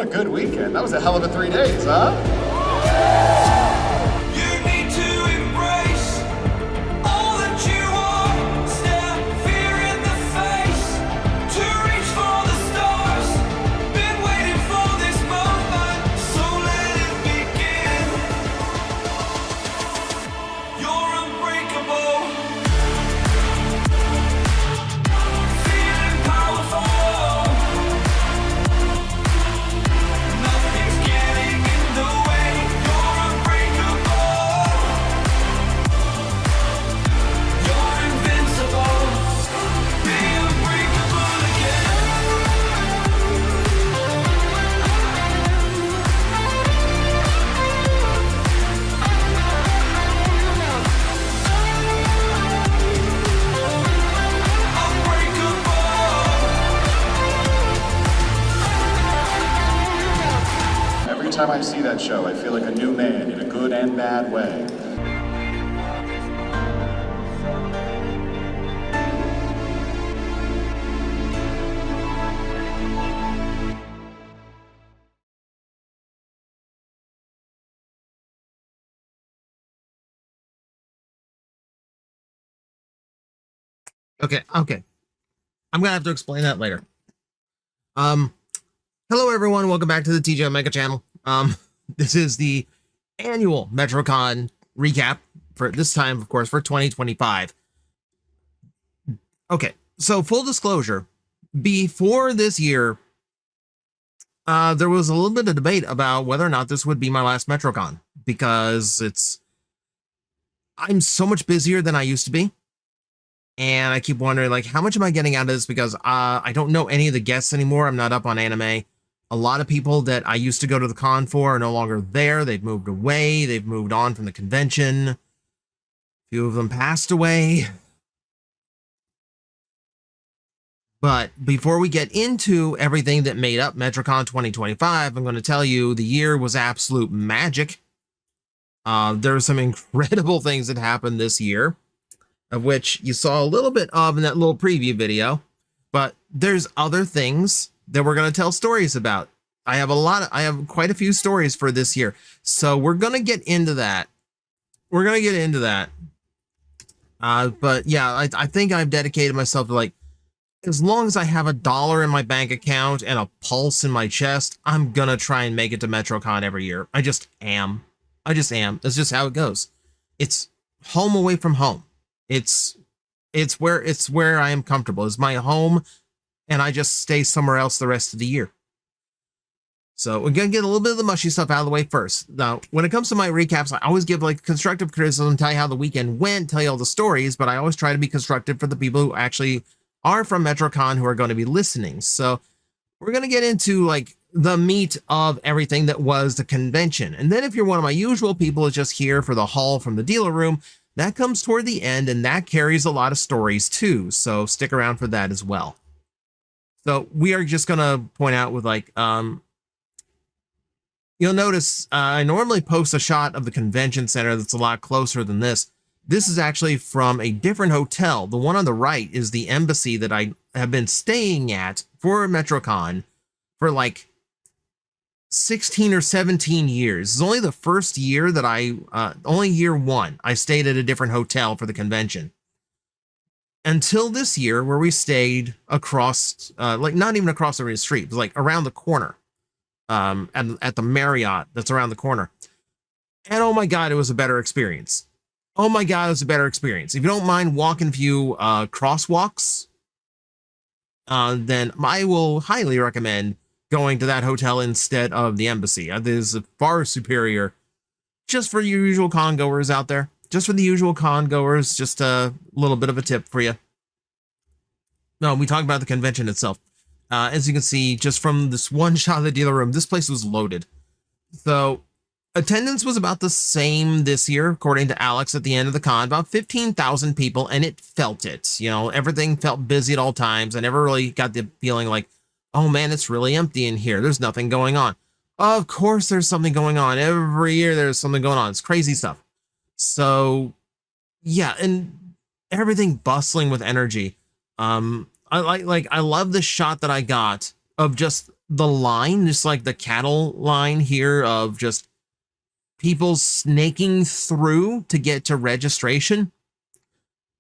What a good weekend. That was a hell of a 3 days, huh? Every time I see that show, I feel like a new man in a good and bad way. Okay. I'm gonna have to explain that later. Hello everyone, welcome back to the TJOmega channel. This is the annual Metrocon recap for this time, of course, for 2025. Okay, so full disclosure, before this year, there was a little bit of debate about whether or not this would be my last Metrocon, because I'm so much busier than I used to be. And I keep wondering, like, how much am I getting out of this? Because I don't know any of the guests anymore. I'm not up on anime. A lot of people that I used to go to the con for are no longer there. They've moved away. They've moved on from the convention. A few of them passed away. But before we get into everything that made up Metrocon 2025, I'm going to tell you the year was absolute magic. There were some incredible things that happened this year, of which you saw a little bit of in that little preview video, but there's other things that we're going to tell stories about. I have quite a few stories for this year. So we're going to get into that. But yeah, I think I've dedicated myself to, like, as long as I have $1 in my bank account and a pulse in my chest, I'm going to try and make it to Metrocon every year. I just am. That's just how it goes. It's home away from home. It's where I am comfortable. It's my home, and I just stay somewhere else the rest of the year. So we're gonna get a little bit of the mushy stuff out of the way first. Now, when it comes to my recaps, I always give, like, constructive criticism, tell you how the weekend went, tell you all the stories, but I always try to be constructive for the people who actually are from Metrocon who are going to be listening. So we're gonna get into, like, the meat of everything that was the convention. And then if you're one of my usual people who's just here for the haul from the dealer room, that comes toward the end, and that carries a lot of stories too. So stick around for that as well. So we are just going to point out with, like, you'll notice I normally post a shot of the convention center that's a lot closer than this. This is actually from a different hotel. The one on the right is the embassy that I have been staying at for Metrocon for like 16 or 17 years. It's only the first year that only year one, I stayed at a different hotel for the convention. Until this year, where we stayed across, like, not even across the street, it was like around the corner, at the Marriott that's around the corner. And oh my God, it was a better experience. If you don't mind walking a few crosswalks, then I will highly recommend going to that hotel instead of the embassy. It is far superior, just for your usual con goers out there. Just for the usual con goers, just a little bit of a tip for you. No, we talked about the convention itself. As you can see, just from this one shot of the dealer room, this place was loaded. So attendance was about the same this year, according to Alex at the end of the con, about 15,000 people, and it felt it. You know, everything felt busy at all times. I never really got the feeling like, oh man, it's really empty in here. There's nothing going on. Of course there's something going on. Every year there's something going on. It's crazy stuff. So yeah, and everything bustling with energy. I love the shot that I got of just the line, just like the cattle line here of just people snaking through to get to registration.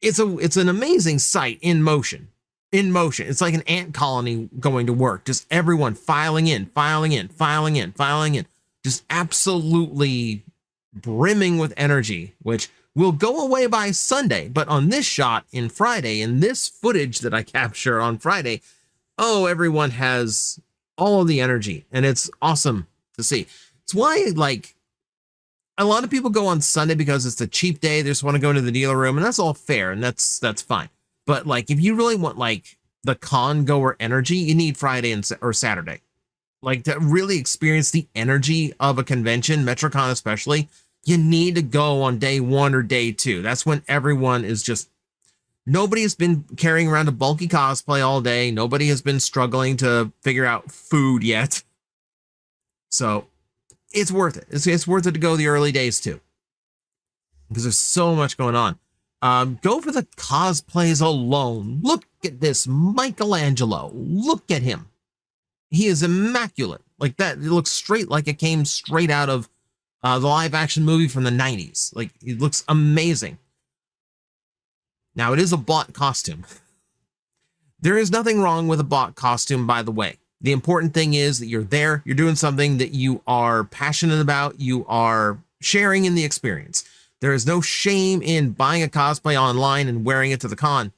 It's an amazing sight in motion. In motion. It's like an ant colony going to work. Just everyone filing in, filing in, filing in, filing in. Just absolutely brimming with energy, which will go away by Sunday. But on this shot in Friday, in this footage that I capture on Friday, oh, everyone has all of the energy, and it's awesome to see. It's why, like, a lot of people go on Sunday because it's a cheap day. They just want to go into the dealer room, and that's all fair, and that's fine. But like, if you really want like the con goer energy, you need Friday or Saturday. Like, to really experience the energy of a convention, Metrocon especially, you need to go on day 1 or day 2. That's when everyone is just, nobody has been carrying around a bulky cosplay all day. Nobody has been struggling to figure out food yet. So it's worth it. It's worth it to go the early days too, because there's so much going on. Go for the cosplays alone. Look at this Michelangelo. Look at him. He is immaculate. Like that. It looks straight, like it came straight out of the live action movie from the 90s. Like, it looks amazing. Now, it is a bought costume. There is nothing wrong with a bought costume, by the way. The important thing is that you're there, you're doing something that you are passionate about, you are sharing in the experience. There is no shame in buying a cosplay online and wearing it to the con.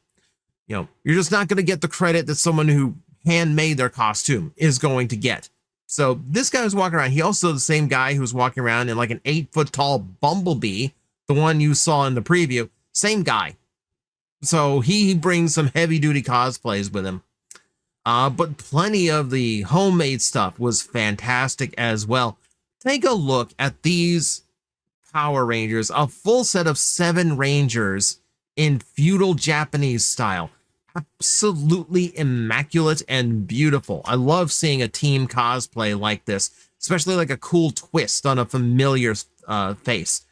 You know, you're just not going to get the credit that someone who handmade their costume is going to get. So this guy was walking around. He also the same guy who was walking around in like an 8-foot tall Bumblebee, the one you saw in the preview. Same guy. So he brings some heavy duty cosplays with him. But plenty of the homemade stuff was fantastic as well. Take a look at these Power Rangers, a full set of 7 Rangers in feudal Japanese style. Absolutely immaculate and beautiful. I love seeing a team cosplay like this, especially like a cool twist on a familiar face.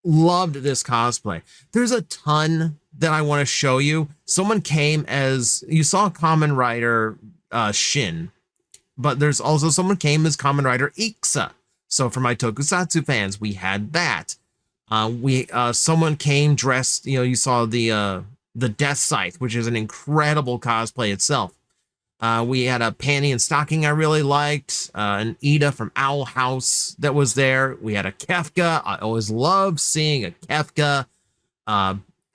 Loved this cosplay. There's a ton that I want to show you. Someone came as, you saw Kamen Rider Shin, but there's also someone came as Kamen Rider Ixa. So for my Tokusatsu fans, we had that. Someone came dressed, you know, you saw the Death Scythe, which is an incredible cosplay itself. We had a panty and stocking I really liked, an Ida from Owl House that was there. We had a Kefka. I always love seeing a Kefka.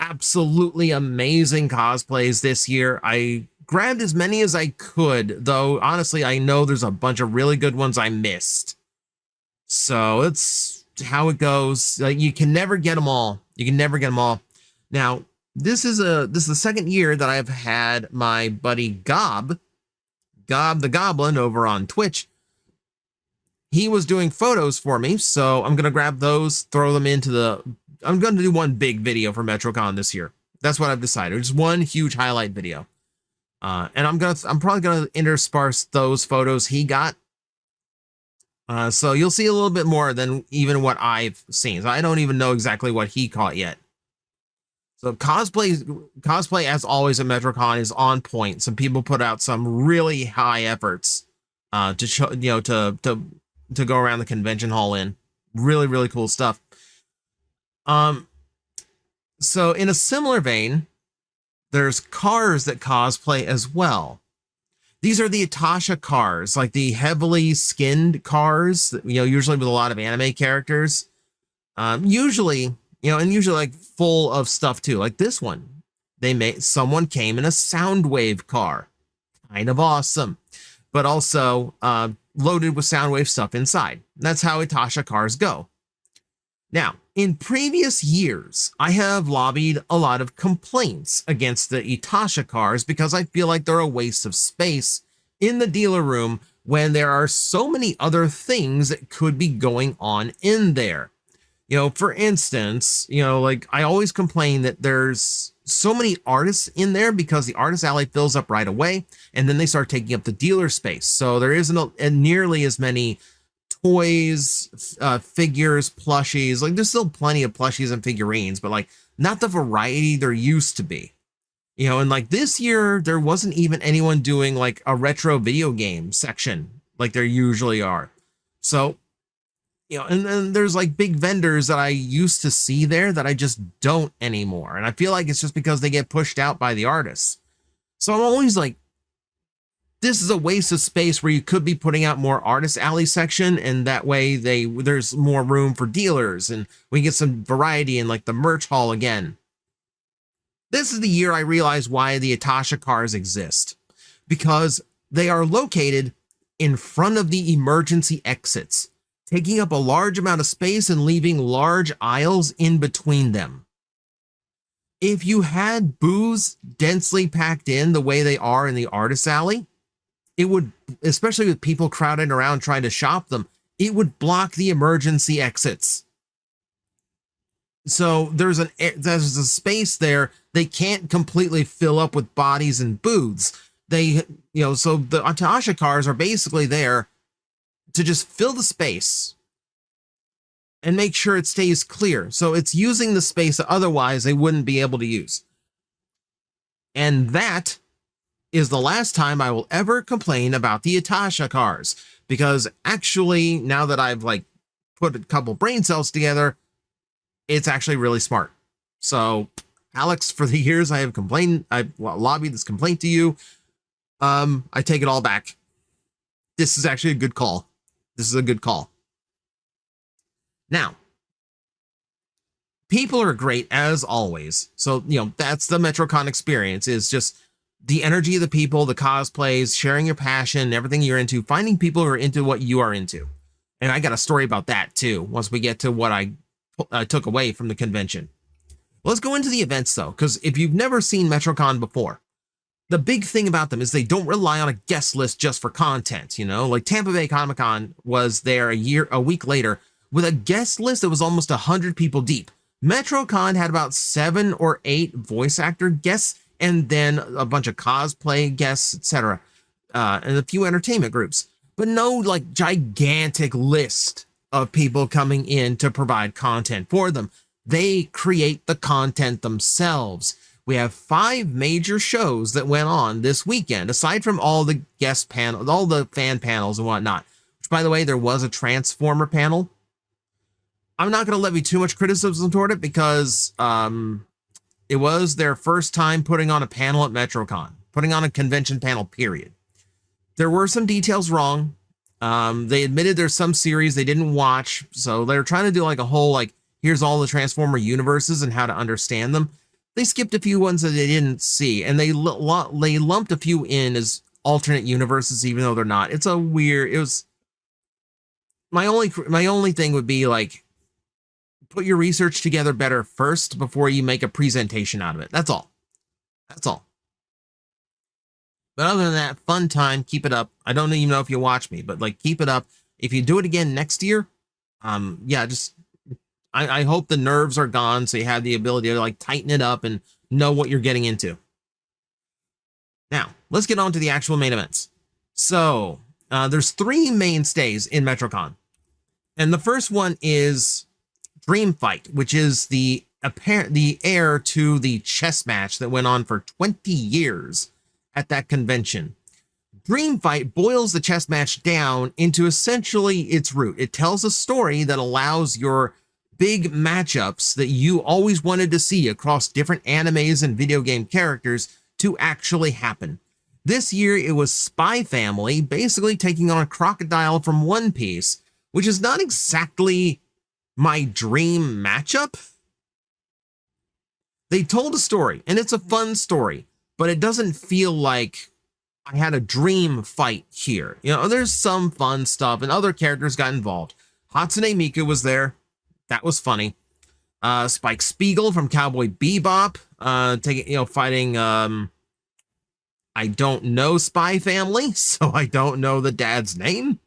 Absolutely amazing cosplays this year. I grabbed as many as I could, though honestly, I know there's a bunch of really good ones I missed. So it's how it goes. You can never get them all. You can never get them all. Now, this is the second year that I've had my buddy Gob the Goblin over on Twitch. He was doing photos for me, so I'm gonna grab those, throw them into I'm gonna do one big video for Metrocon this year. That's what I've decided. Just one huge highlight video. And I'm probably gonna intersperse those photos he got. So you'll see a little bit more than even what I've seen. So I don't even know exactly what he caught yet. So cosplay as always at Metrocon is on point. Some people put out some really high efforts to show, you know, to go around the convention hall in. Really, really cool stuff. So in a similar vein, there's cars that cosplay as well. These are the Itasha cars, like the heavily skinned cars, you know, usually with a lot of anime characters. Usually like full of stuff too. Like this one, someone came in a Soundwave car, kind of awesome, but also loaded with Soundwave stuff inside. That's how Itasha cars go. Now, in previous years, I have lobbied a lot of complaints against the Itasha cars because I feel like they're a waste of space in the dealer room when there are so many other things that could be going on in there. You know, for instance, you know, like I always complain that there's so many artists in there because the artist alley fills up right away and then they start taking up the dealer space. So there isn't nearly as many toys, figures, plushies. Like there's still plenty of plushies and figurines, but like not the variety there used to be. You know, and like this year, there wasn't even anyone doing like a retro video game section like there usually are. So, you know, and then there's like big vendors that I used to see there that I just don't anymore. And I feel like it's just because they get pushed out by the artists. So I'm always like, this is a waste of space where you could be putting out more artist alley section, and that way there's more room for dealers and we get some variety in like the merch hall again. This is the year I realized why the Itasha cars exist, because they are located in front of the emergency exits, taking up a large amount of space and leaving large aisles in between them. If you had booths densely packed in the way they are in the artist alley, it would, especially with people crowding around trying to shop them, it would block the emergency exits. So there's a space there they can't completely fill up with bodies and booths. So the Itasha cars are basically there to just fill the space and make sure it stays clear. So it's using the space that otherwise they wouldn't be able to use. And that is the last time I will ever complain about the Itasha cars, because actually, now that I've like put a couple brain cells together, it's actually really smart. So, Alex, for the years I have complained, I've lobbied this complaint to you. I take it all back. This is actually a good call. This is a good call. Now, people are great as always. So, you know, that's the Metrocon experience, is just the energy of the people, the cosplays, sharing your passion, everything you're into, finding people who are into what you are into. And I got a story about that too, once we get to what I took away from the convention. Let's go into the events though, because if you've never seen Metrocon before, the big thing about them is they don't rely on a guest list just for content. You know, like Tampa Bay Comic-Con was there a week later with a guest list that was almost 100 people deep. Metrocon had about 7 or 8 voice actor guests, and then a bunch of cosplay guests, etc., and a few entertainment groups, but no like gigantic list of people coming in to provide content for them. They create the content themselves. We have 5 major shows that went on this weekend, aside from all the guest panels, all the fan panels and whatnot, which, by the way, there was a Transformer panel. I'm not going to levy too much criticism toward it because it was their first time putting on a panel at Metrocon, putting on a convention panel, period. There were some details wrong. They admitted there's some series they didn't watch, so they're trying to do like a whole, like, here's all the Transformer universes and how to understand them. They skipped a few ones that they didn't see, and they lumped a few in as alternate universes, even though they're not. It's a weird, it was, my only thing would be like, put your research together better first before you make a presentation out of it. That's all. That's all. But other than that, fun time, keep it up. I don't even know if you watch me, but like, keep it up. If you do it again next year, yeah, just, I hope the nerves are gone so you have the ability to like tighten it up and know what you're getting into. Now, let's get on to the actual main events. So, there's 3 mainstays in Metrocon. And the first one is Dream Fight, which is the heir to the chess match that went on for 20 years at that convention. Dream Fight boils the chess match down into essentially its root. It tells a story that allows your big matchups that you always wanted to see across different animes and video game characters to actually happen. This year, it was Spy Family basically taking on a crocodile from One Piece, which is not exactly my dream matchup. They told a story, and it's a fun story, but it doesn't feel like I had a dream fight here. You know, there's some fun stuff, and other characters got involved. Hatsune Miku was there. That was funny. Spike Spiegel from Cowboy Bebop, fighting, I don't know Spy Family, so I don't know the dad's name.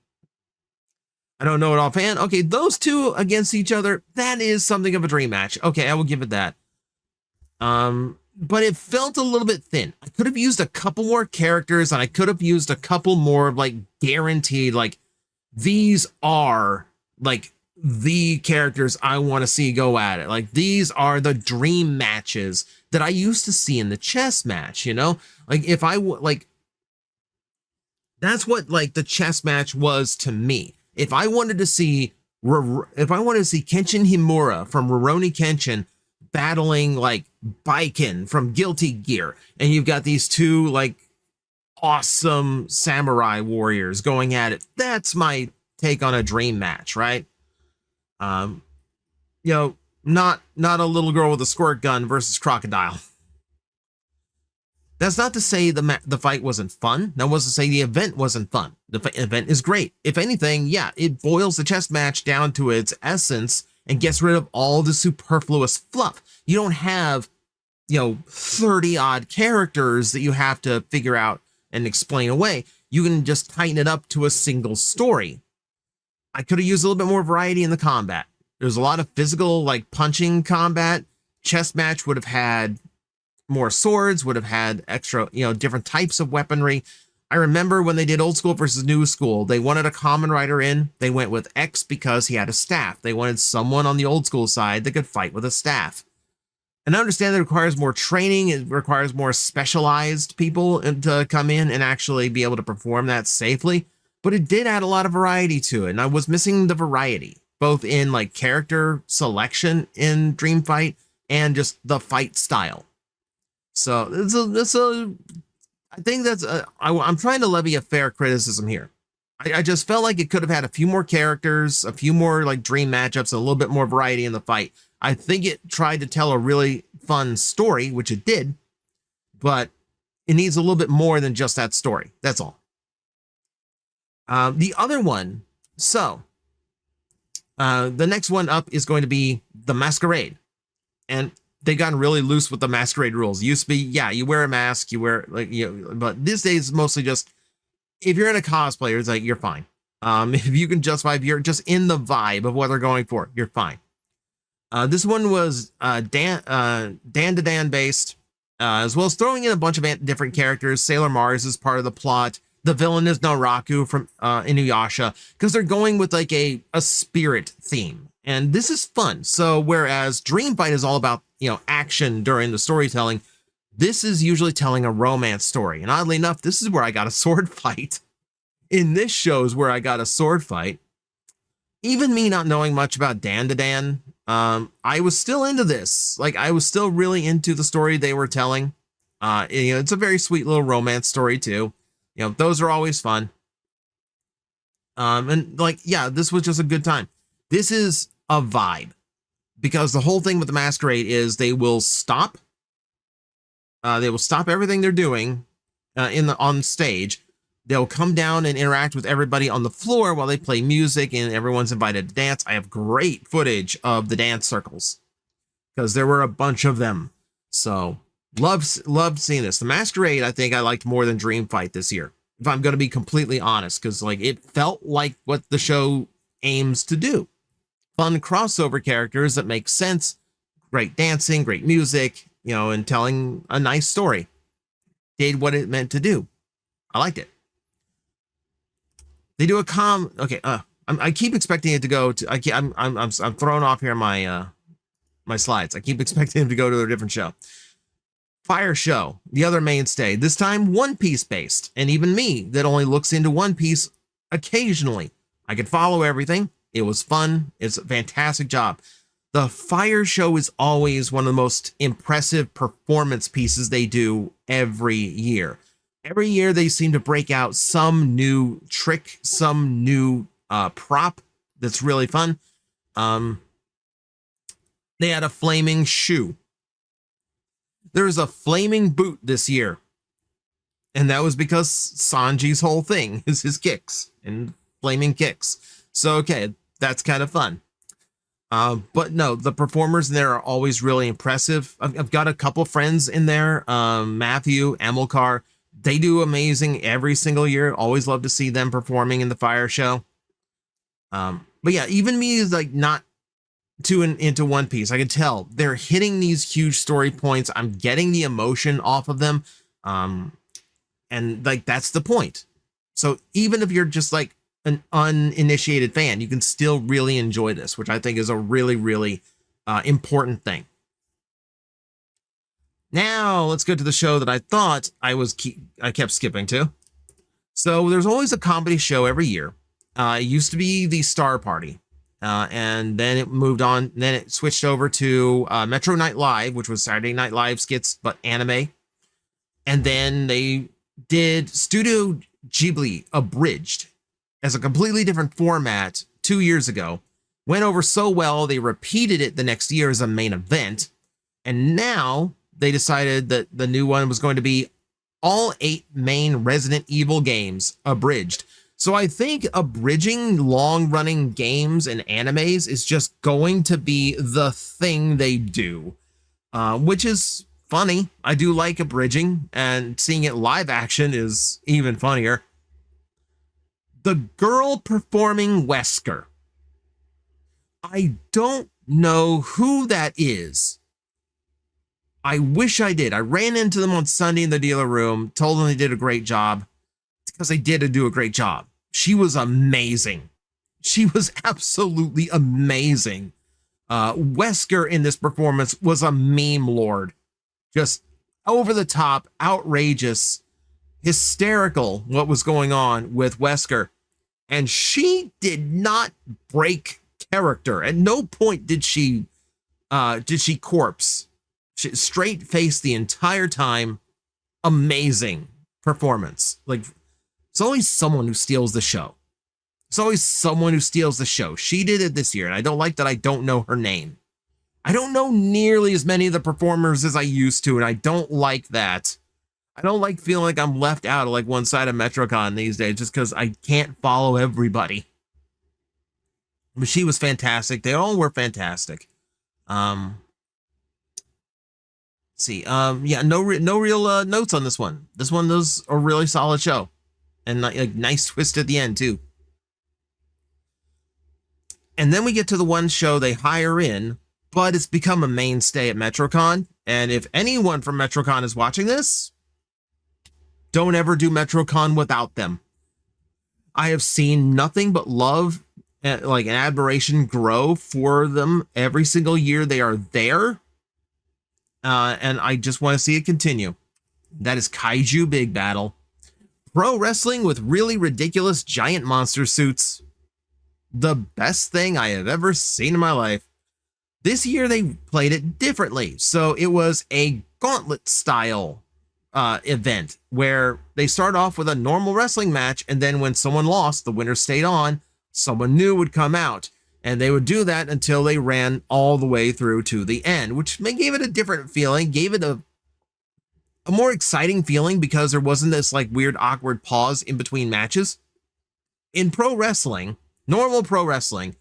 I don't know it offhand. Okay, those two against each other, that is something of a dream match. Okay, I will give it that. But it felt a little bit thin. I could have used a couple more characters, and I could have used a couple more, like, guaranteed, like, these are, like, the characters I want to see go at it. Like, these are the dream matches that I used to see in the chess match, you know? Like, if I like, that's what like the chess match was to me. If I wanted to see Kenshin Himura from Rurouni Kenshin battling like Baiken from Guilty Gear, and you've got these two like awesome samurai warriors going at it, that's my take on a dream match, right? You know, not a little girl with a squirt gun versus Crocodile. That's not to say the fight wasn't fun. That wasn't to say the event wasn't fun. The event is great. If anything, yeah, it boils the chess match down to its essence and gets rid of all the superfluous fluff. You don't have, 30 odd characters that you have to figure out and explain away. You can just tighten it up to a single story. I could have used a little bit more variety in the combat. There's a lot of physical, like punching combat. Chess match would have had more swords, would have had extra, different types of weaponry. I remember when they did old school versus new school, they wanted a common rider in. They went with X because he had a staff. They wanted someone on the old school side that could fight with a staff. And I understand that it requires more training. It requires more specialized people to come in and actually be able to perform that safely. But it did add a lot of variety to it. And I was missing the variety, both in like character selection in Dream Fight and just the fight style. So I think that's I'm trying to levy a fair criticism here. I just felt like it could have had a few more characters, a few more like dream matchups, a little bit more variety in the fight. I think it tried to tell a really fun story, which it did, but it needs a little bit more than just that story. That's all. The other one, the next one up is going to be the Masquerade. And they've gotten really loose with the Masquerade rules. It used to be, yeah, you wear a mask, but these days it's mostly just, if you're in a cosplayer, it's like, you're fine. If you can justify, if you're just in the vibe of what they're going for, you're fine. This one was Dan to Dan based, as well as throwing in a bunch of different characters. Sailor Mars is part of the plot. The villain is Naraku from Inuyasha, because they're going with like a spirit theme. And this is fun. So whereas Dream Fight is all about, action during the storytelling, this is usually telling a romance story. And oddly enough, this is where I got a sword fight. In this show is where I got a sword fight. Even me not knowing much about Dan to Dan, I was still into this. Like, I was still really into the story they were telling. It's a very sweet little romance story too. Those are always fun. And like, yeah, this was just a good time. This is a vibe, because the whole thing with the Masquerade is they will stop everything they're doing on stage. They'll come down and interact with everybody on the floor while they play music, and everyone's invited to dance. I have great footage of the dance circles because there were a bunch of them. So loved seeing this. The Masquerade, I think I liked more than Dream Fight this year, if I'm going to be completely honest, because like it felt like what the show aims to do. Fun crossover characters that make sense, great dancing, great music, and telling a nice story. Did what it meant to do. I liked it. They do a I keep expecting it to go to. I'm thrown off here my slides. I keep expecting him to go to a different show. Fire Show, the other mainstay. This time One Piece based, and even me that only looks into One Piece occasionally, I could follow everything. It was fun. It's a fantastic job. The Fire Show is always one of the most impressive performance pieces they do every year. Every year they seem to break out some new trick, some new prop that's really fun. They had a flaming shoe. There's a flaming boot this year. And that was because Sanji's whole thing is his kicks and flaming kicks. So, okay, that's kind of fun. But no, the performers in there are always really impressive. I've got a couple friends in there, Matthew, Amilcar. They do amazing every single year. Always love to see them performing in the Fire Show. But yeah, even me is like not too into One Piece. I could tell they're hitting these huge story points. I'm getting the emotion off of them. And like, that's the point. So even if you're just like an uninitiated fan, you can still really enjoy this, which I think is a really, really important thing. Now let's go to the show that I thought I kept skipping to. So there's always a comedy show every year. It used to be the Star Party, and then it moved on. Then it switched over to Metro Night Live, which was Saturday Night Live skits but anime. And then they did Studio Ghibli Abridged as a completely different format 2 years ago. Went over so well, they repeated it the next year as a main event. And now they decided that the new one was going to be all 8 main Resident Evil games abridged. So I think abridging long-running games and animes is just going to be the thing they do, which is funny. I do like abridging, and seeing it live action is even funnier. The girl performing Wesker. I don't know who that is. I wish I did. I ran into them on Sunday in the dealer room, told them they did a great job. It's because they did do a great job. She was amazing. She was absolutely amazing. Wesker in this performance was a meme lord. Just over the top, outrageous, hysterical what was going on with Wesker. And she did not break character. At no point did she corpse. She straight faced the entire time. Amazing performance. Like, it's always someone who steals the show. It's always someone who steals the show. She did it this year, and I don't like that I don't know her name. I don't know nearly as many of the performers as I used to, and I don't like that. I don't like feeling like I'm left out of like one side of Metrocon these days just because I can't follow everybody. But she was fantastic. They all were fantastic. Yeah, no real notes on this one. This one was a really solid show, and like nice twist at the end too. And then we get to the one show they hire in, but it's become a mainstay at Metrocon. And if anyone from Metrocon is watching this, don't ever do Metrocon without them. I have seen nothing but love, like an admiration grow for them every single year they are there. And I just want to see it continue. That is Kaiju Big Battle. Pro wrestling with really ridiculous giant monster suits. The best thing I have ever seen in my life. This year they played it differently. So it was a gauntlet style event where they start off with a normal wrestling match, and then when someone lost, the winner stayed on, someone new would come out. And they would do that until they ran all the way through to the end, which gave it a different feeling, gave it a more exciting feeling because there wasn't this like weird, awkward pause in between matches. In pro wrestling, normal pro wrestling,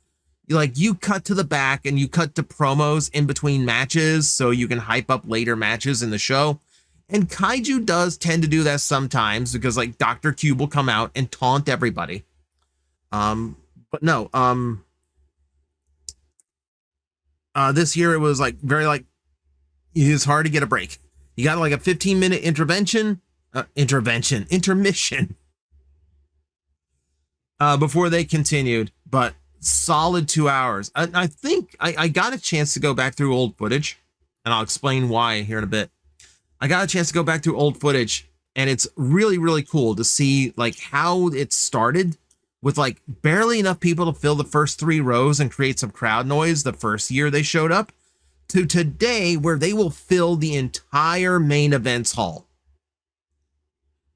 you cut to the back and you cut to promos in between matches so you can hype up later matches in the show. And Kaiju does tend to do that sometimes because like Dr. Cube will come out and taunt everybody. But no, this year it was like very like it was hard to get a break. You got like a 15-minute intermission before they continued, but solid 2 hours. I think I got a chance to go back through old footage, and I'll explain why here in a bit. I got a chance to go back through old footage, and it's really, really cool to see like how it started with like barely enough people to fill the first 3 rows and create some crowd noise the first year they showed up, to today where they will fill the entire main events hall.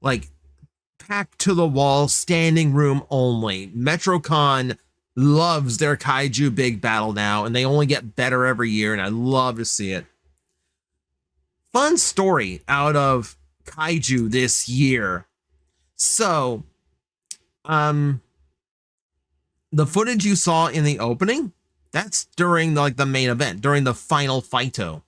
Like packed to the wall, standing room only. Metrocon loves their Kaiju Big Battle now, and they only get better every year, and I love to see it. Fun story out of Kaiju this year. So, the footage you saw in the opening, that's during the main event, during the final fighto.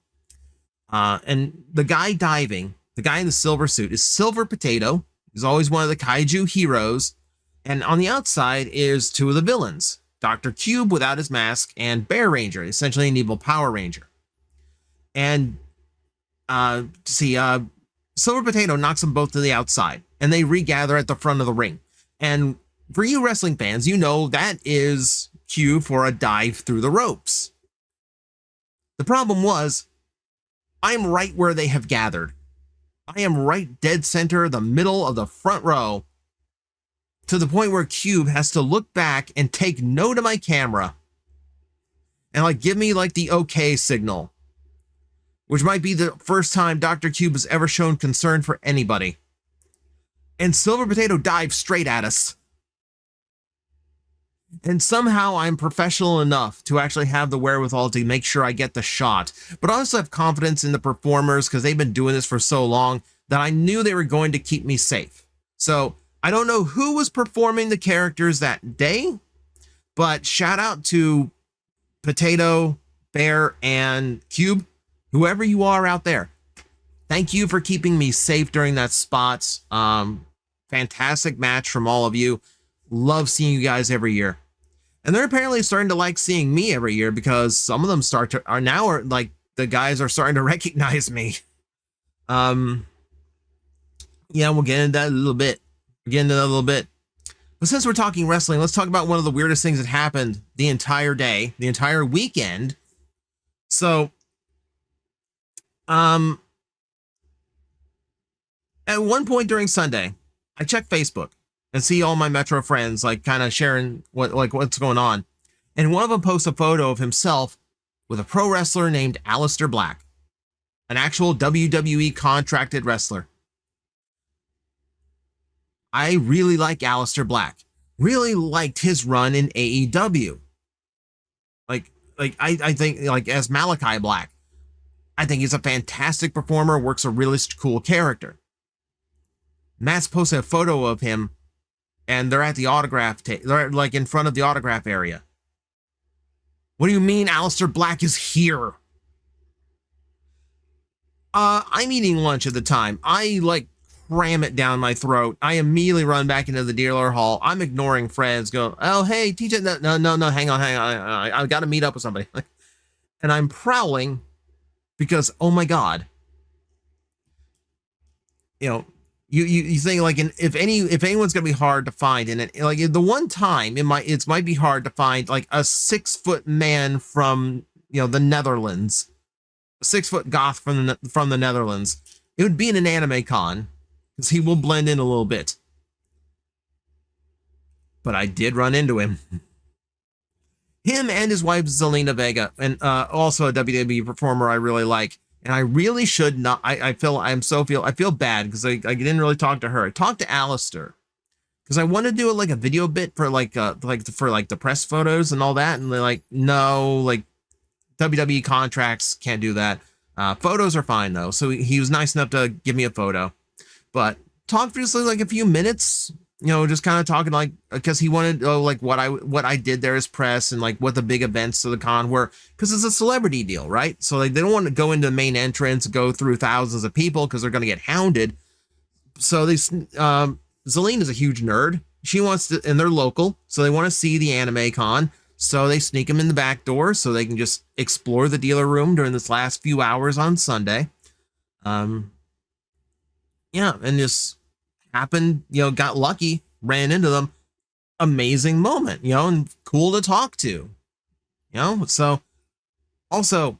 And the guy diving, the guy in the silver suit, is Silver Potato. He's always one of the Kaiju heroes. And on the outside is 2 of the villains, Dr. Cube without his mask and Bear Ranger, essentially an evil Power Ranger. And Silver Potato knocks them both to the outside, and they regather at the front of the ring. And For you wrestling fans, you know that is cue for a dive through the ropes. The problem was, I'm right where they have gathered. I am right dead center, the middle of the front row, to the point where Cube has to look back and take note of my camera and like give me like the okay signal, which might be the first time Dr. Cube has ever shown concern for anybody. And Silver Potato dives straight at us. And somehow I'm professional enough to actually have the wherewithal to make sure I get the shot. But I also have confidence in the performers because they've been doing this for so long that I knew they were going to keep me safe. So I don't know who was performing the characters that day, but shout out to Potato, Bear, and Cube, whoever you are out there. Thank you for keeping me safe during that spot. Fantastic match from all of you. Love seeing you guys every year. And they're apparently starting to like seeing me every year because some of them are like the guys are starting to recognize me. Yeah, we'll get into that a little bit. But since we're talking wrestling, let's talk about one of the weirdest things that happened the entire day, the entire weekend. So, at one point during Sunday, I checked Facebook and see all my Metro friends like kind of sharing what's going on. And one of them posts a photo of himself with a pro wrestler named Aleister Black, an actual WWE contracted wrestler. I really like Aleister Black. Really liked his run in AEW. I think like as Malachi Black, I think he's a fantastic performer, works a really cool character. Matt's posted a photo of him and they're at the autograph they're like in front of the autograph area. What do you mean Aleister Black is here? I'm eating lunch at the time. I like cram it down my throat. I immediately run back into the dealer hall. I'm ignoring friends, go, oh, hey, TJ, no, hang on. I got to meet up with somebody. And I'm prowling because, oh my God, you know, you think like if anyone's gonna be hard to find, and like the one time it might be hard to find like a 6-foot man from the Netherlands, a 6-foot goth from the Netherlands. It would be in an anime con because he will blend in a little bit. But I did run into him. Him and his wife Zelina Vega, and also a WWE performer I really like. And I really should not. I feel bad because I didn't really talk to her. I talked to Aleister because I want to do like a video bit for the press photos and all that. And they're like, no, like WWE contracts can't do that. Photos are fine though. So he was nice enough to give me a photo, but talked for just like a few minutes. Just kind of talking like because he wanted like what I did there as press and like what the big events of the con were because it's a celebrity deal, right? So like they don't want to go into the main entrance, go through thousands of people because they're going to get hounded. So Zelene is a huge nerd. She wants to, and they're local, so they want to see the anime con. So they sneak them in the back door so they can just explore the dealer room during this last few hours on Sunday. And just happened, got lucky, ran into them. Amazing moment, and cool to talk to, so also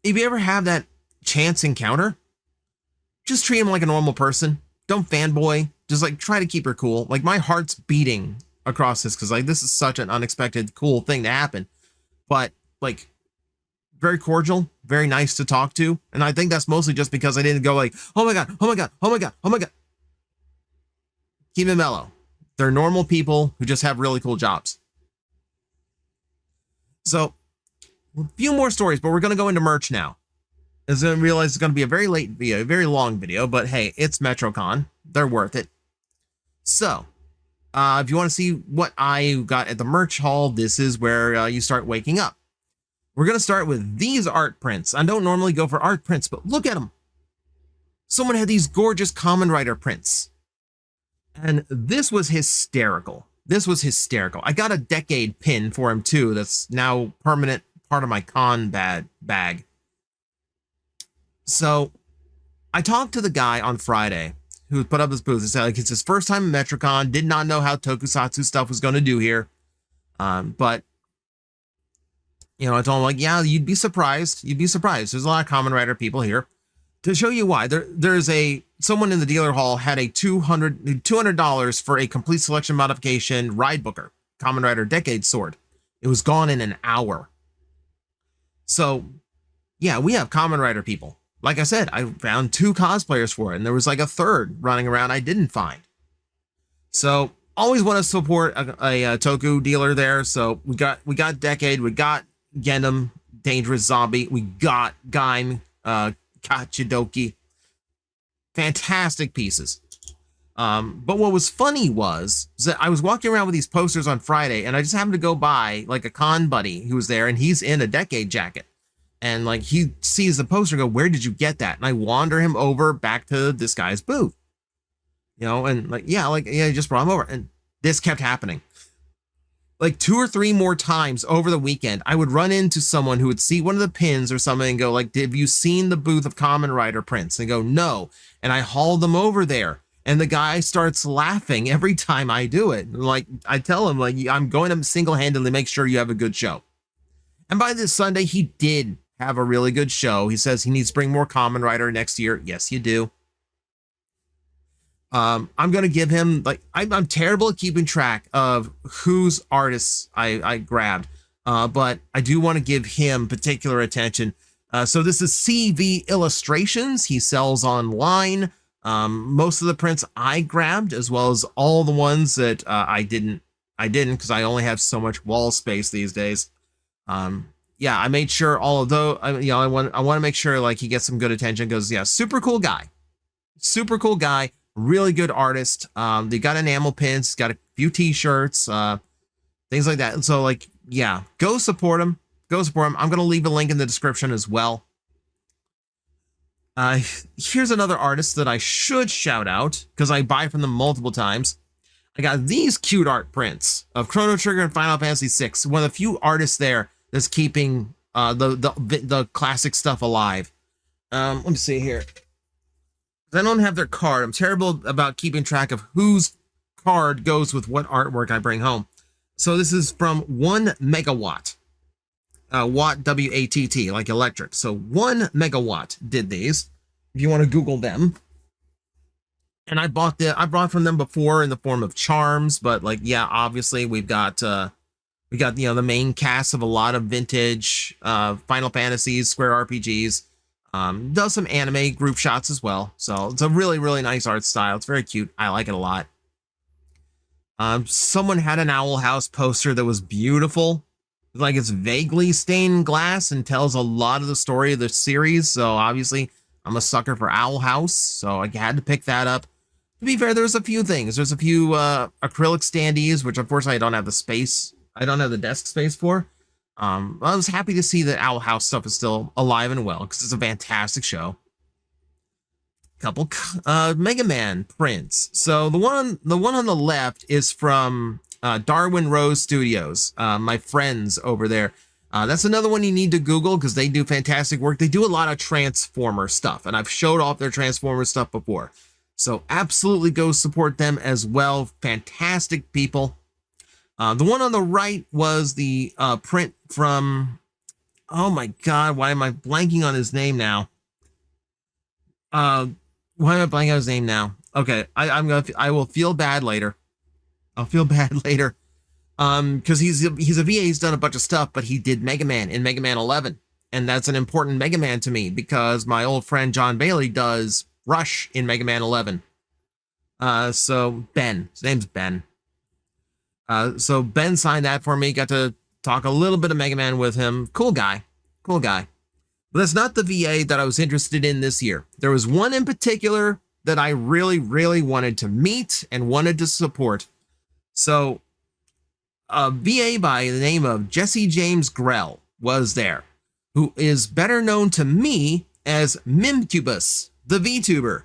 if you ever have that chance encounter, just treat him like a normal person. Don't fanboy, just like try to keep her cool. Like my heart's beating across this because like this is such an unexpected cool thing to happen, but like very cordial, very nice to talk to. And I think that's mostly just because I didn't go like, oh my God. Keep it mellow. They're normal people who just have really cool jobs. So a few more stories, but we're going to go into merch now. As I realize it's going to be a very late video, a very long video, but hey, it's Metrocon. They're worth it. So if you want to see what I got at the merch hall, this is where you start waking up. We're going to start with these art prints. I don't normally go for art prints, but look at them. Someone had these gorgeous Kamen Rider prints. And this was hysterical. I got a decade pin for him too. That's now permanent part of my con bag. So I talked to the guy on Friday who put up his booth. He said like it's his first time at Metrocon, did not know how tokusatsu stuff was going to do here. But you know, I told him like, yeah, you'd be surprised. You'd be surprised. There's a lot of Kamen Rider people here. To show you why, there's someone in the dealer hall had a $200 for a complete selection modification ride booker, Kamen Rider Decade Sword. It was gone in an hour. So yeah, we have Kamen Rider people. Like I said, I found 2 cosplayers for it, and there was like a third running around I didn't find. So always want to support a Toku dealer there. So we got Decade, we got Gundam, Dangerous Zombie, we got Gaim, Kachidoki. Fantastic pieces. But what was funny was that I was walking around with these posters on Friday, and I just happened to go by like a con buddy who was there, and he's in a Decade jacket. And like he sees the poster and go, where did you get that? And I wander him over back to this guy's booth. You know, and like, yeah, I just brought him over. And this kept happening. Like 2 or 3 more times over the weekend, I would run into someone who would see one of the pins or something and go like, have you seen the booth of Kamen Rider prints? And go, no. And I haul them over there. And the guy starts laughing every time I do it. Like I tell him like, I'm going to single-handedly make sure you have a good show. And by this Sunday, he did have a really good show. He says he needs to bring more Kamen Rider next year. Yes, you do. I'm going to give him, like, I'm terrible at keeping track of whose artists I grabbed, but I do want to give him particular attention. So this is CeeVee Illustrations. He sells online. Most of the prints I grabbed, as well as all the ones that I didn't because I only have so much wall space these days. Yeah, I made sure all of those, I want to make sure like he gets some good attention because yeah, super cool guy, really good artist. They got enamel pins, got a few t-shirts, things like that. So like, yeah, go support him. I'm going to leave a link in the description as well. Here's another artist that I should shout out because I buy from them multiple times. I got these cute art prints of Chrono Trigger and Final Fantasy VI. One of the few artists there that's keeping the classic stuff alive. Let me see here. I don't have their card. I'm terrible about keeping track of whose card goes with what artwork I bring home. So this is from 1 Megawatt. Watt, W-A-T-T, like electric. So 1 Megawatt did these, if you want to Google them. And I brought from them before in the form of charms, but like, yeah, obviously we've got the main cast of a lot of vintage Final Fantasies, Square RPGs. Does some anime group shots as well. So it's a really, really nice art style. It's very cute. I like it a lot. Someone had an Owl House poster that was beautiful. Like it's vaguely stained glass and tells a lot of the story of the series. So obviously I'm a sucker for Owl House. So I had to pick that up. To be fair, there's a few things. There's a few acrylic standees, which unfortunately I don't have the space. I don't have the desk space for. I was happy to see that Owl House stuff is still alive and well because it's a fantastic show. Couple Mega Man prints. So the one on the left is from Darwin Rose Studios, my friends over there. That's another one you need to Google because they do fantastic work. They do a lot of Transformer stuff, and I've showed off their Transformer stuff before. So absolutely go support them as well. Fantastic people. The one on the right was the print from, oh my God, why am I blanking on his name now? Okay, I will feel bad later. I'll feel bad later. Because he's a VA, he's done a bunch of stuff, but he did Mega Man in Mega Man 11. And that's an important Mega Man to me because my old friend John Bailey does Rush in Mega Man 11. So Ben, his name's Ben. So Ben signed that for me, got to talk a little bit of Mega Man with him. Cool guy. But that's not the VA that I was interested in this year. There was one in particular that I really, really wanted to meet and wanted to support. So a VA by the name of Jesse James Grell was there, who is better known to me as Mimcubus, the VTuber.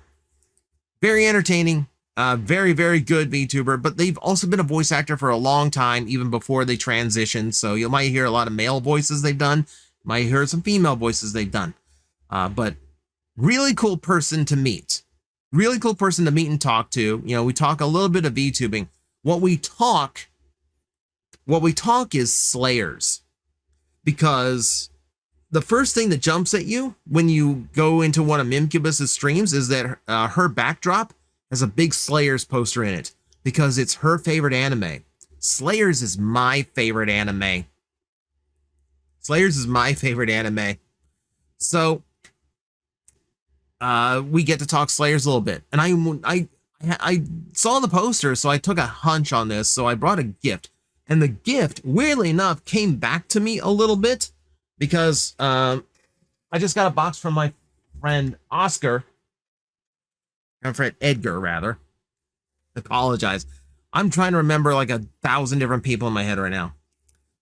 Very entertaining. Very, very good VTuber, but they've also been a voice actor for a long time, even before they transitioned. So you might hear a lot of male voices they've done, might hear some female voices they've done. But really cool person to meet. Really cool person to meet and talk to. You know, we talk a little bit of VTubing. What we talk is Slayers, because the first thing that jumps at you when you go into one of Mimcubus's streams is that her backdrop has a big Slayers poster in it, because it's her favorite anime. Slayers is my favorite anime. Slayers is my favorite anime. So we get to talk Slayers a little bit. And I saw the poster, so I took a hunch on this, so I brought a gift. And the gift, weirdly enough, came back to me a little bit, because I just got a box from my friend Oscar. My friend Edgar, rather. I apologize. I'm trying to remember like 1,000 different people in my head right now.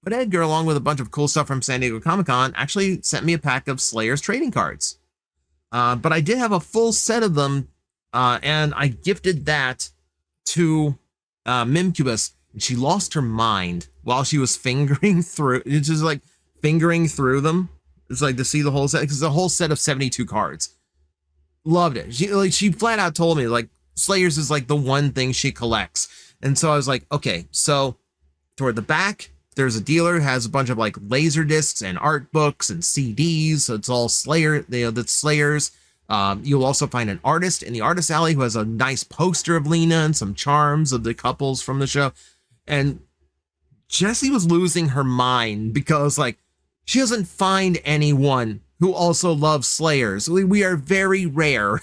But Edgar, along with a bunch of cool stuff from San Diego Comic-Con, actually sent me a pack of Slayers trading cards. But I did have a full set of them, and I gifted that to Mimcubus, and she lost her mind while she was fingering through. It's just like fingering through them. It's like to see the whole set, because it's a whole set of 72 cards. Loved it. She flat out told me like Slayers is like the one thing she collects. And so I was like, okay, so toward the back, there's a dealer who has a bunch of like laser discs and art books and CDs. So it's all that's Slayers. You'll also find an artist in the artist alley who has a nice poster of Lena and some charms of the couples from the show. And Jessie was losing her mind because like she doesn't find anyone who also loves Slayers. We are very rare.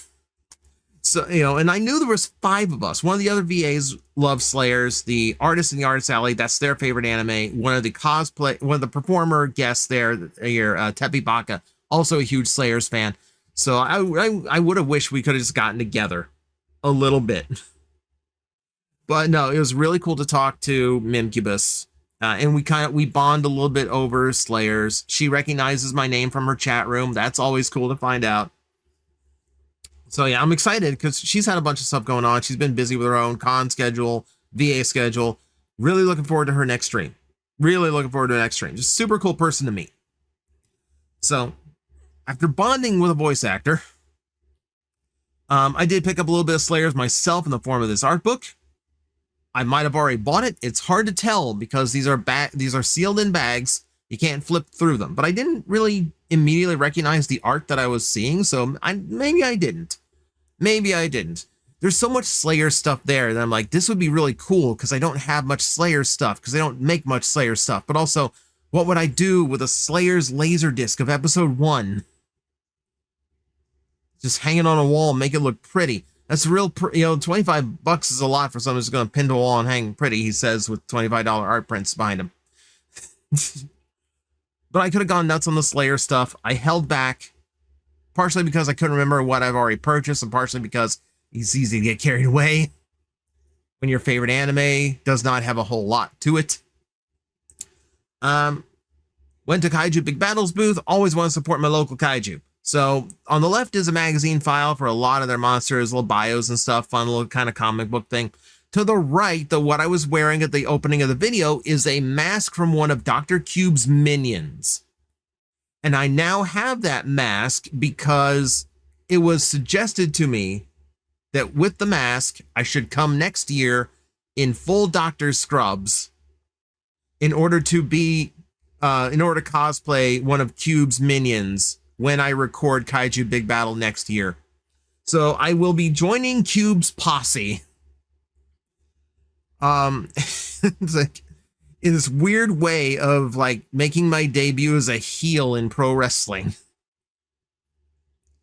So, you know, and I knew there was 5 of us. One of the other VAs loves Slayers. The artist in the artist alley, that's their favorite anime. One of the performer guests there, Tepi Baka, also a huge Slayers fan. So I would have wished we could have just gotten together a little bit. But no, it was really cool to talk to Mimcubus. And we bond a little bit over Slayers. She recognizes my name from her chat room. That's always cool to find out. So yeah, I'm excited because she's had a bunch of stuff going on. She's been busy with her own con schedule, VA schedule. Really looking forward to her next stream. Just super cool person to meet. So after bonding with a voice actor, I did pick up a little bit of Slayers myself in the form of this art book. I might have already bought it. It's hard to tell because these are sealed in bags. You can't flip through them. But I didn't really immediately recognize the art that I was seeing, so maybe I didn't. There's so much Slayer stuff there that I'm like, this would be really cool because I don't have much Slayer stuff, because they don't make much Slayer stuff. But also, what would I do with a Slayer's laser disc of episode 1? Just hang it on a wall, make it look pretty. That's real, $25 is a lot for someone who's going to pin to a wall and hang pretty, he says, with $25 art prints behind him. But I could have gone nuts on the Slayer stuff. I held back, partially because I couldn't remember what I've already purchased, and partially because it's easy to get carried away when your favorite anime does not have a whole lot to it. Went to Kaiju Big Battle's booth. Always want to support my local kaiju. So on the left is a magazine file for a lot of their monsters, little bios and stuff, fun little kind of comic book thing. To the right, what I was wearing at the opening of the video is a mask from one of Dr. Cube's minions. And I now have that mask because it was suggested to me that with the mask, I should come next year in full Doctor Scrubs in order to cosplay one of Cube's minions when I record Kaiju Big Battle next year. So I will be joining Cube's posse. It's like in this weird way of like making my debut as a heel in pro wrestling.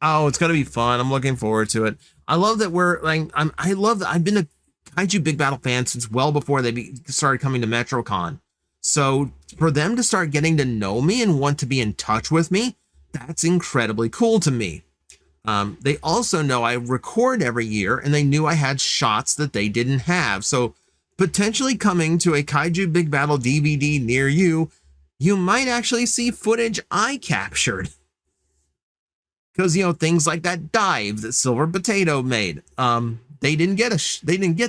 Oh, it's gonna be fun. I'm looking forward to it. I love that I've been a Kaiju Big Battle fan since well before they started coming to Metrocon. So for them to start getting to know me and want to be in touch with me, that's incredibly cool to me. They also know I record every year, and they knew I had shots that they didn't have. So potentially coming to a Kaiju Big Battle DVD near you, you might actually see footage I captured. Because, things like that dive that Silver Potato made, they didn't get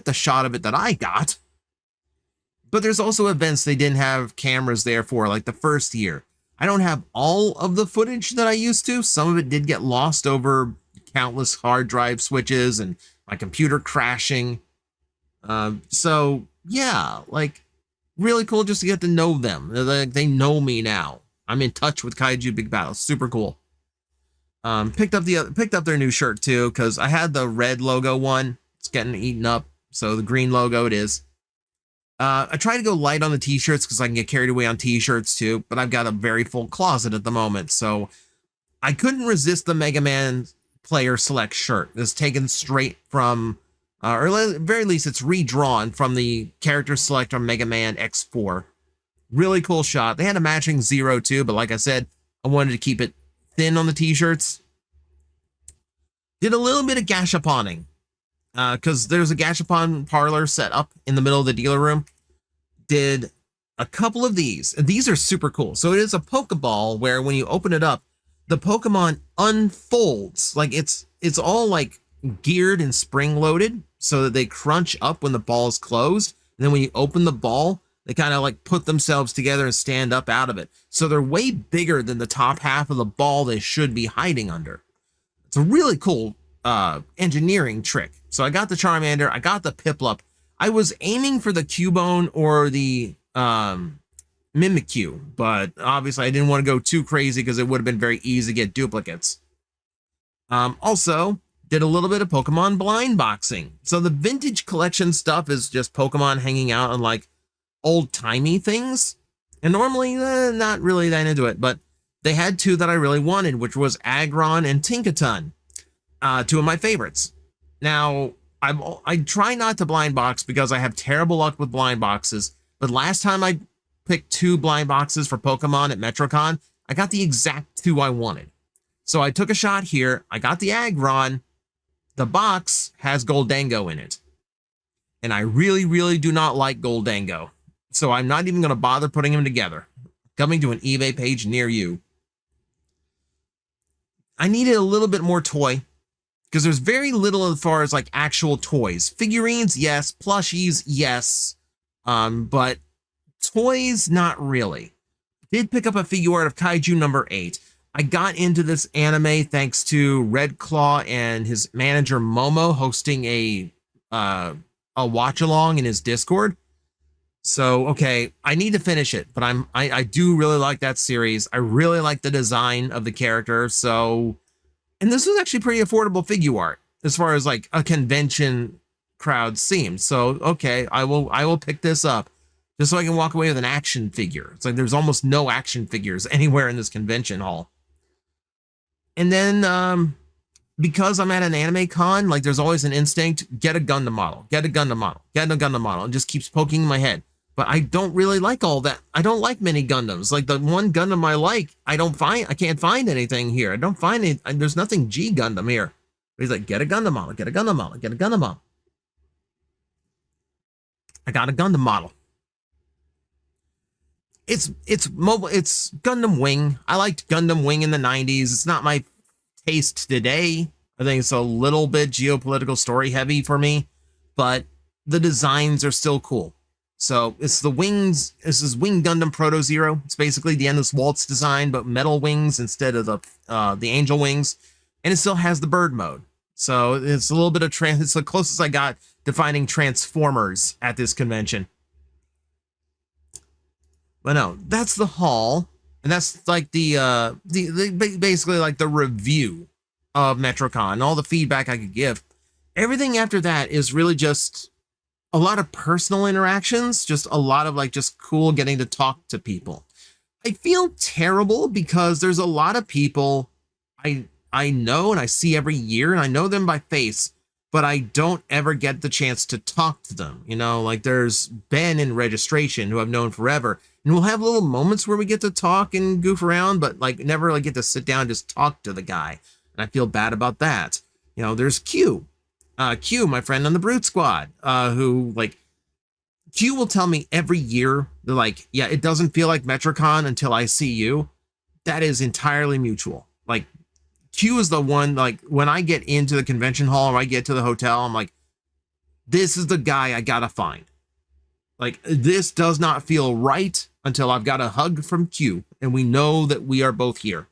the shot of it that I got. But there's also events they didn't have cameras there for, like the first year. I don't have all of the footage that I used to. Some of it did get lost over countless hard drive switches and my computer crashing. So yeah, like really cool just to get to know them. They know me now. I'm in touch with Kaiju Big Battle. Super cool. Picked up their new shirt too, because I had the red logo one. It's getting eaten up, so the green logo it is. I try to go light on the t-shirts because I can get carried away on t-shirts too, but I've got a very full closet at the moment, so I couldn't resist the Mega Man Player Select shirt. It's taken straight from, or at the very least, it's redrawn from the Character Select on Mega Man X4. Really cool shot. They had a matching Zero too, but like I said, I wanted to keep it thin on the t-shirts. Did a little bit of gashaponing. Because there's a gashapon parlor set up in the middle of the dealer room. Did a couple of these, and these are super cool. So it is a Pokeball where when you open it up, the Pokemon unfolds. Like it's all like geared and spring loaded so that they crunch up when the ball is closed. And then when you open the ball, they kind of like put themselves together and stand up out of it. So they're way bigger than the top half of the ball they should be hiding under. It's a really cool engineering trick. So I got the Charmander, I got the Piplup. I was aiming for the Cubone or the Mimikyu, but obviously I didn't want to go too crazy because it would have been very easy to get duplicates. Also, did a little bit of Pokemon blind boxing. So the vintage collection stuff is just Pokemon hanging out on like old-timey things. And normally, not really that into it, but they had two that I really wanted, which was Aggron and Tinkaton. Two of my favorites. Now, I try not to blind box because I have terrible luck with blind boxes, but last time I picked two blind boxes for Pokemon at Metrocon, I got the exact two I wanted. So I took a shot here, I got the Aggron, the box has Goldango in it. And I really, really do not like Goldango. So I'm not even going to bother putting them together. Coming to an eBay page near you. I needed a little bit more toy. Because there's very little as far as like actual toys. Figurines, yes. Plushies, yes. But toys, not really. Did pick up a figure art of Kaiju number 8. I got into this anime thanks to Red Claw and his manager Momo hosting a watch along in his Discord. So, okay, I need to finish it, but I do really like that series. I really like the design of the character, so... And this was actually pretty affordable figure art as far as like a convention crowd seems. So, okay, I will pick this up just so I can walk away with an action figure. It's like there's almost no action figures anywhere in this convention hall. And then because I'm at an anime con, like there's always an instinct, get a Gundam model, get a Gundam model, get a Gundam model. It just keeps poking my head. But I don't really like all that. I don't like many Gundams. Like the one Gundam I like, I can't find anything here. I don't find it. There's nothing G Gundam here. But he's like, get a Gundam model, get a Gundam model, get a Gundam model. I got a Gundam model. It's mobile. It's Gundam Wing. I liked Gundam Wing in the 90s. It's not my taste today. I think it's a little bit geopolitical story heavy for me, but the designs are still cool. So it's the wings. This is Wing Gundam Proto Zero. It's basically the Endless Waltz design, but metal wings instead of the angel wings, and it still has the bird mode. So it's a little bit of it's the closest I got to finding Transformers at this convention. But no, that's the haul, and that's like the basically like the review of Metrocon and all the feedback I could give. Everything after that is really just a lot of personal interactions, just a lot of like just cool getting to talk to people. I feel terrible because there's a lot of people I know and I see every year and I know them by face, but I don't ever get the chance to talk to them. You know, like there's Ben in registration who I've known forever, and we'll have little moments where we get to talk and goof around, but like never like get to sit down and just talk to the guy. And I feel bad about that. You know, there's Q. Q, my friend on the Brute Squad, who like Q will tell me every year, they're like, yeah, it doesn't feel like Metrocon until I see you. That is entirely mutual. Like Q is the one, like when I get into the convention hall or I get to the hotel, I'm like, this is the guy I gotta find. Like this does not feel right until I've got a hug from Q and we know that we are both here.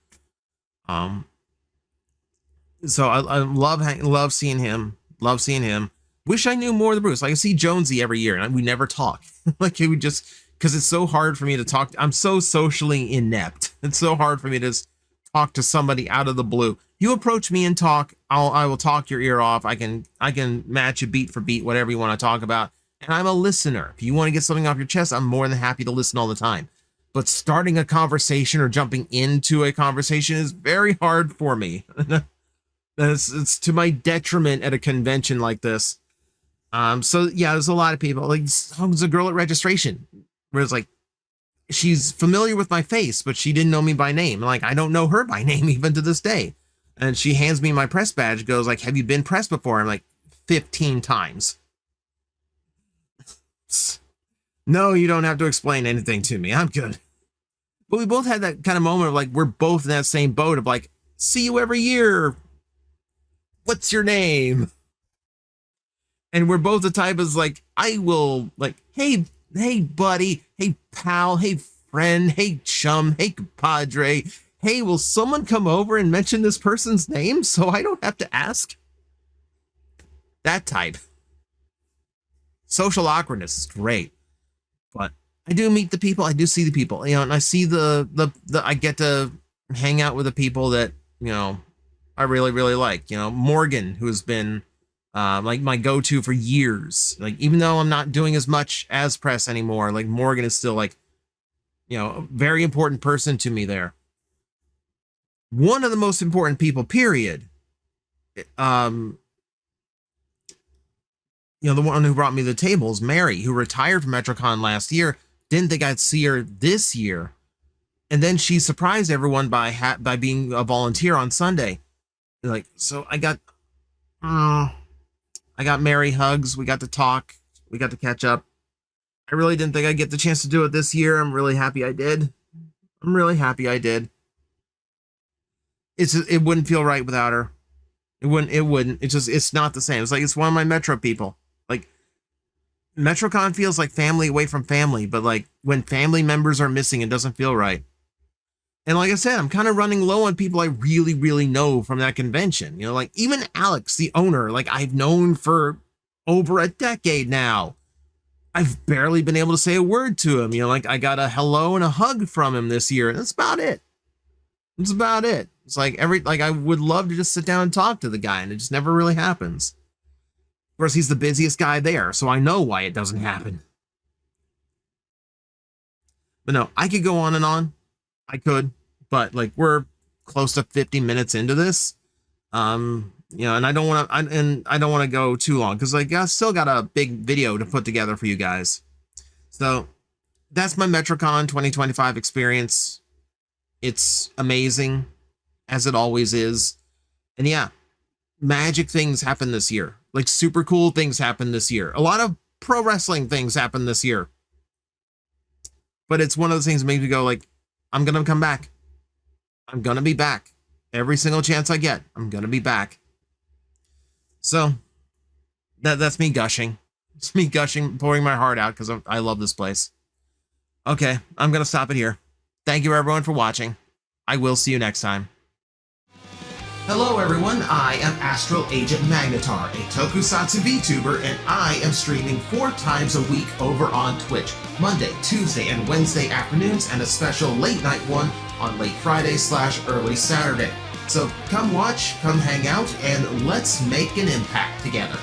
So I love seeing him. Love seeing him. Wish I knew more of the Bruce. Like I see Jonesy every year, and we never talk. Like it would just because it's so hard for me to talk. I'm so socially inept. It's so hard for me to just talk to somebody out of the blue. You approach me and talk, I will talk your ear off. I can match you beat for beat, whatever you want to talk about. And I'm a listener. If you want to get something off your chest, I'm more than happy to listen all the time. But starting a conversation or jumping into a conversation is very hard for me. It's to my detriment at a convention like this. So yeah, there's a lot of people. Like there's a girl at registration where it's like she's familiar with my face, but she didn't know me by name. Like I don't know her by name even to this day. And she hands me my press badge, goes like, "Have you been pressed before?" I'm like, 15 times. No, you don't have to explain anything to me. I'm good. But we both had that kind of moment of like, we're both in that same boat of like, see you every year. What's your name? And we're both the type is like, I will like, hey buddy, hey pal, hey friend, hey chum, hey compadre. Hey, will someone come over and mention this person's name so I don't have to ask? That type. Social awkwardness is great. But I do meet the people, I do see the people, and I see the I get to hang out with the people that, I really, really like. Morgan, who's been like my go-to for years. Like, even though I'm not doing as much as press anymore, like Morgan is still like, a very important person to me there. One of the most important people, period. The one who brought me the tables, Mary, who retired from Metrocon last year. Didn't think I'd see her this year. And then she surprised everyone by being a volunteer on Sunday. Like, so I got Mary hugs. We got to talk. We got to catch up. I really didn't think I'd get the chance to do it this year. I'm really happy I did. It wouldn't feel right without her. It wouldn't. It's not the same. It's like, it's one of my Metro people. Like, Metrocon feels like family away from family, but like when family members are missing, it doesn't feel right. And like I said, I'm kind of running low on people I really, really know from that convention. Like even Alex, the owner, like I've known for over a decade now. I've barely been able to say a word to him. Like I got a hello and a hug from him this year. And that's about it. It's like I would love to just sit down and talk to the guy, and it just never really happens. Of course, he's the busiest guy there, so I know why it doesn't happen. But no, I could go on and on. I could, but like we're close to 50 minutes into this. And I don't want to go too long because like I still got a big video to put together for you guys. So that's my Metrocon 2025 experience. It's amazing, as it always is. And yeah, magic things happen this year. Like super cool things happen this year. A lot of pro wrestling things happen this year. But it's one of those things that makes me go like, I'm going to come back. I'm going to be back. Every single chance I get, I'm going to be back. So that's me gushing. It's me gushing, pouring my heart out because I love this place. Okay, I'm going to stop it here. Thank you everyone for watching. I will see you next time. Hello everyone, I am Astral Agent Magnetar, a Tokusatsu VTuber, and I am streaming 4 times a week over on Twitch, Monday, Tuesday, and Wednesday afternoons, and a special late night one on late Friday/early Saturday. So come watch, come hang out, and let's make an impact together.